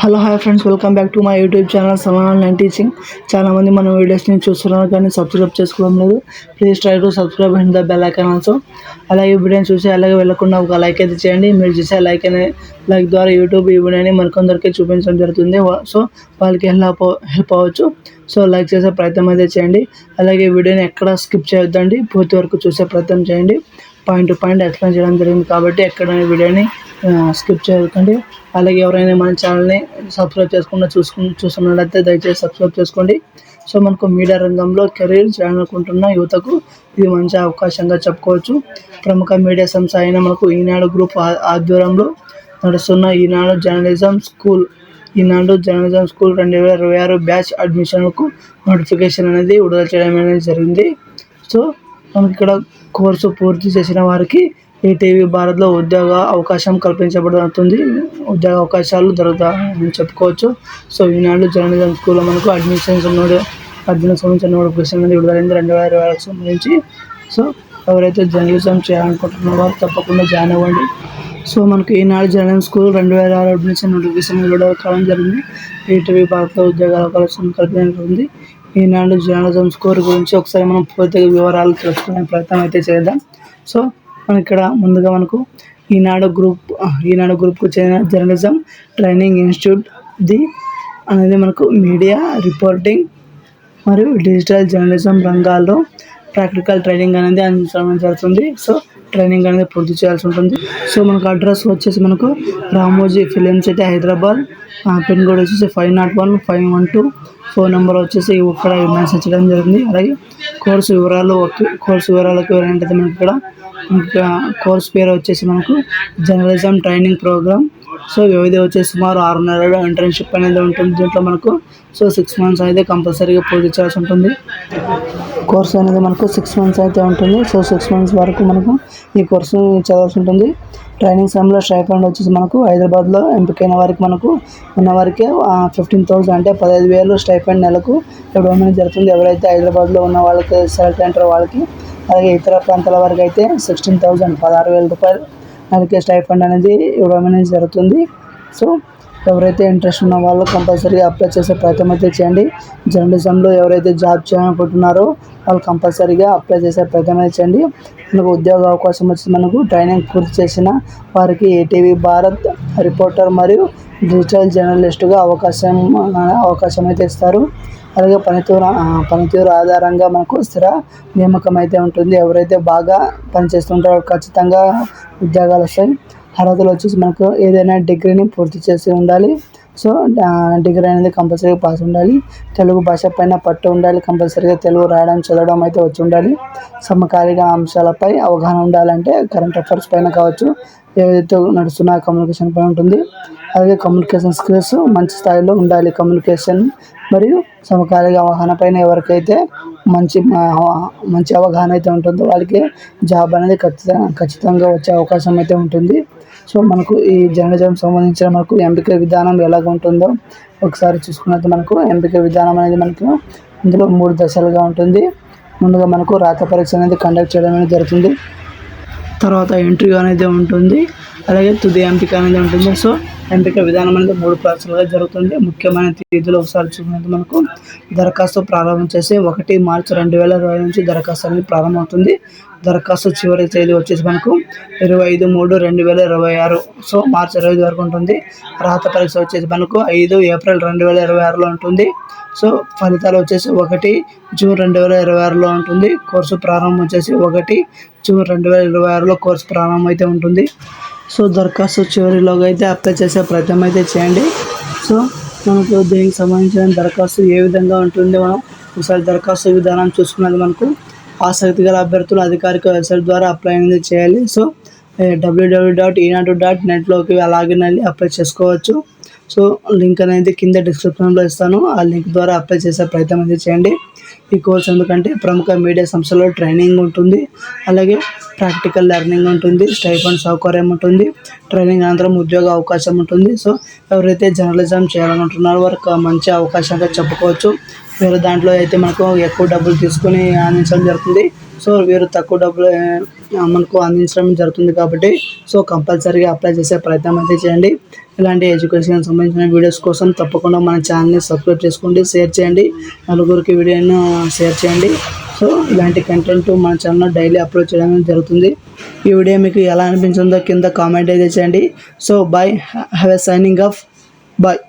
Hello hi friends, welcome back to my YouTube channel Samman online teaching. చాలామంది మన వీడియోస్ని చూస్తున్నారు కానీ సబ్స్క్రైబ్ చేసుకోవడం లేదు. Please try to subscribe and the bell icon also. అలాగే ఈ వీడియోని చూసి అలాగే వెళ్ళకుండా ఒక లైక్ అయితే చేయండి. మీరు చేసే లైక్ ద్వారా యూట్యూబ్ ఈ వీడియోని మరికొందరికి చూపించడం జరుగుతుంది. సో వాళ్ళకి హెల్ప్ అవ్వచ్చు. సో లైక్ చేసే ప్రయత్నం అయితే చేయండి. అలాగే వీడియోని ఎక్కడ స్కిప్ చేయొద్దండి, పూర్తి వరకు చూసే ప్రయత్నం చేయండి. పాయింట్ టు పాయింట్ ఎక్స్ప్లెయిన్ చేయడం జరిగింది కాబట్టి ఎక్కడ వీడియోని స్కిప్ చేయకండి. అలాగే ఎవరైనా మన ఛానల్ని సబ్స్క్రైబ్ చూస్తున్నట్లయితే దయచేసి సబ్స్క్రైబ్ చేసుకోండి. సో మనకు మీడియా రంగంలో కెరీర్ చేయాలనుకుంటున్న యువతకు ఇది మంచి అవకాశంగా చెప్పుకోవచ్చు. ప్రముఖ మీడియా సంస్థ అయిన మనకు ఈనాడు గ్రూప్ ఆధ్వర్యంలో నడుస్తున్న ఈనాడు జర్నలిజం స్కూల్ 2026 బ్యాచ్ అడ్మిషన్లకు నోటిఫికేషన్ అనేది విడుదల చేయడం అనేది జరిగింది. సో మనకి ఇక్కడ కోర్సు పూర్తి చేసిన వారికి ఈటీవీ భారత్లో ఉద్యోగ అవకాశం కల్పించబడుతుంది. ఉద్యోగ అవకాశాలు దొరుకుతాయని చెప్పుకోవచ్చు. సో ఈనాడు జర్నలిజం స్కూల్లో మనకు అడ్మిషన్ సంబంధించిన నోటిఫికేషన్ అనేది విడుదలైంది 2026 సంబంధించి. సో ఎవరైతే జర్నలిజం చేయాలనుకుంటున్నారో వారు తప్పకుండా జాయిన్ అవ్వండి. సో మనకు ఈనాడు జర్నలిజం స్కూల్ 2026 అడ్మిషన్ నోటిఫికేషన్ విడుదల కావడం జరిగింది. ఈటీవీ భారత్లో ఉద్యోగ అవకాశం కల్పించబడుతుంది. ఈనాడు జర్నలిజం స్కోర్ గురించి ఒకసారి మనం పూర్తిగా వివరాలు తెలుసుకునే ప్రయత్నం అయితే చేద్దాం. సో మనం ఇక్కడ ముందుగా మనకు ఈనాడు గ్రూప్కు చెందిన జర్నలిజం ట్రైనింగ్ ఇన్స్టిట్యూట్ అనేది మనకు మీడియా రిపోర్టింగ్ మరియు డిజిటల్ జర్నలిజం రంగాల్లో ప్రాక్టికల్ ట్రైనింగ్ అనేది అందించడం జరుగుతుంది. సో ట్రైనింగ్ అనేది పూర్తి చేయాల్సి ఉంటుంది. సో మనకు అడ్రస్ వచ్చేసి మనకు Ramoji film city Hyderabad, pin code వచ్చేసి 501-512, ఫోన్ నెంబర్ వచ్చేసి ఇక్కడ మెన్షన్ చేయడం జరిగింది. అలాగే కోర్సు వివరాలకు వెళ్ళినట్టయితే మనకి ఇక్కడ కోర్స్ పేరు వచ్చేసి మనకు జర్నలిజం ట్రైనింగ్ ప్రోగ్రామ్. సో వ్యవధి వచ్చేసి సుమారు 6 నెలల ఇంటర్న్షిప్ అనేది ఉంటుంది. దీంట్లో మనకు 6 months అయితే కంపల్సరీగా పూర్తి చేయాల్సి ఉంటుంది. కోర్సు అనేది మనకు 6 months అయితే ఉంటుంది. సో 6 months వరకు మనకు ఈ కోర్సు చదవాల్సి ఉంటుంది. ట్రైనింగ్ సమయంలో స్టైపెండ్ వచ్చేసి మనకు హైదరాబాద్లో ఎంపికైన వారికి ఉన్నవారికి 15,000 అంటే 15,000 స్టైపెండ్ నెలకు ఇవ్వడం అనేది జరుగుతుంది. ఎవరైతే హైదరాబాద్లో ఉన్న వాళ్ళకి సెలెక్ట్ అయినారో వాళ్ళకి. అలాగే ఇతర ప్రాంతాల వరకు అయితే 16,000 16,000 రూపాయలు నెలకి స్టైపెండ్ అనేది ఇవ్వడం అనేది జరుగుతుంది. సో ఎవరైతే ఇంట్రెస్ట్ ఉన్న వాళ్ళు కంపల్సరీగా అప్లై చేసే ప్రయత్నం అయితే చేయండి. జర్నలిజంలో ఎవరైతే జాబ్ చేయాలనుకుంటున్నారో వాళ్ళు కంపల్సరీగా అప్లై చేసే ప్రయత్నం అయితే చేయండి. మనకు ఉద్యోగ అవకాశం వచ్చి మనకు ట్రైనింగ్ పూర్తి చేసిన వారికి ఈటీవీ భారత్ రిపోర్టర్ మరియు డిజిటల్ జర్నలిస్టుగా అవకాశం అయితే ఇస్తారు. అలాగే పనితీరు ఆధారంగా మనకు స్థిర నియామకం అయితే ఉంటుంది. ఎవరైతే బాగా పనిచేస్తుంటారో ఖచ్చితంగా ఉద్యోగాలు వస్తాయి. అర్హతలు వచ్చేసి మనకు ఏదైనా డిగ్రీని పూర్తి చేసి ఉండాలి. సో డిగ్రీ అనేది కంపల్సరీగా పాస్ ఉండాలి. తెలుగు భాష పైన పట్టు ఉండాలి. కంపల్సరీగా తెలుగు రాయడం చదవడం అయితే వచ్చి ఉండాలి. సమకాలీన అంశాలపై అవగాహన ఉండాలంటే కరెంట్ అఫైర్స్ పైన కావచ్చు, ఏదైతే నడుస్తున్న కమ్యూనికేషన్ పైన ఉంటుంది. అలాగే కమ్యూనికేషన్ స్కిల్స్ మంచి స్థాయిలో ఉండాలి. కమ్యూనికేషన్ మరియు సమకాలీన అవగాహన పైన ఎవరికైతే మంచి అవగాహన అయితే ఉంటుందో వాళ్ళకి జాబ్ అనేది ఖచ్చితంగా వచ్చే అవకాశం అయితే ఉంటుంది. సో మనకు ఈ జర్నలిజం సంబంధించిన మనకు ఎంపిక విధానం ఎలాగ ఉంటుందో ఒకసారి చూసుకున్నట్టు మనకు ఎంపిక విధానం అనేది మనకు ఇందులో 3 దశలుగా ఉంటుంది. ముందుగా మనకు రాత పరీక్ష అనేది కండక్ట్ చేయడం అనేది జరుగుతుంది. తర్వాత ఇంటర్వ్యూ అనేది ఉంటుంది. అలాగే తుది ఎంపిక అనేది ఉంటుంది. సో ఎంపిక విధానం అనేది 3 ప్రాసెస్లుగా జరుగుతుంది. ముఖ్యమైన తేదీలు ఒకసారి చూసినట్టు మనకు దరఖాస్తు ప్రారంభం చేసి 1 మార్చి 2020 నుంచి దరఖాస్తు అనేది ప్రారంభమవుతుంది. దరఖాస్తు చివరి తేదీ వచ్చేసి మనకు 25/3/2026. సో మార్చి 25 వరకు ఉంటుంది. రాత పరీక్ష వచ్చేసి మనకు 5 ఏప్రిల్ 2026లో ఉంటుంది. సో ఫలితాలు వచ్చేసి 1 జూన్ 2026లో ఉంటుంది. కోర్సు ప్రారంభం వచ్చేసి 1 జూన్ 2026లో కోర్సు ప్రారంభం అయితే ఉంటుంది. సో దరఖాస్తు చివరిలోగా అయితే అప్లై చేసే ప్రయత్నం అయితే చేయండి. సో మనకు దీనికి సంబంధించిన దరఖాస్తు ఏ విధంగా ఉంటుంది, మనం ఒకసారి దరఖాస్తు విధానం చూసుకున్నది మనకు ఆసక్తి గల అభ్యర్థులు అధికారిక వెబ్సైట్ ద్వారా అప్లై అనేది చేయాలి. సో www.enadu.net లాగిన్ అయ్యి అప్లై చేసుకోవచ్చు. సో లింక్ అనేది కింద డిస్క్రిప్షన్లో ఇస్తాను. ఆ లింక్ ద్వారా అప్లై చేసే ప్రయత్నం అయితే చేయండి. ఈ కోర్స్ ఎందుకంటే ప్రముఖ మీడియా సంస్థలో ట్రైనింగ్ ఉంటుంది. అలాగే ప్రాక్టికల్ లెర్నింగ్ ఉంటుంది. స్టైపెండ్ సౌకర్యం ఉంటుంది. ట్రైనింగ్ అనంతరం ఉద్యోగ అవకాశం ఉంటుంది. సో ఎవరైతే జర్నలిజం చేయాలనుకుంటున్నారో వారికి మంచి అవకాశంగా చెప్పుకోవచ్చు. వేరే దాంట్లో అయితే మనకు ఎక్కువ డబ్బులు తీసుకొని అందించడం జరుగుతుంది. సో వీరు తక్కువ డబ్బులు మనకు అందించడం జరుగుతుంది కాబట్టి సో కంపల్సరీగా అప్లై చేసే ప్రయత్నం అయితే చేయండి. ఇలాంటి ఎడ్యుకేషన్ సంబంధించిన వీడియోస్ కోసం తప్పకుండా మన ఛానల్ని సబ్స్క్రైబ్ చేసుకోండి, షేర్ చేయండి, నలుగురికి వీడియోను షేర్ చేయండి. సో ఇలాంటి కంటెంట్ మన ఛానల్లో డైలీ అప్లోడ్ చేయడం జరుగుతుంది. ఈ వీడియో మీకు ఎలా అనిపించిందో కింద కామెంట్ అయితే చేయండి. So bye, have a signing off, bye.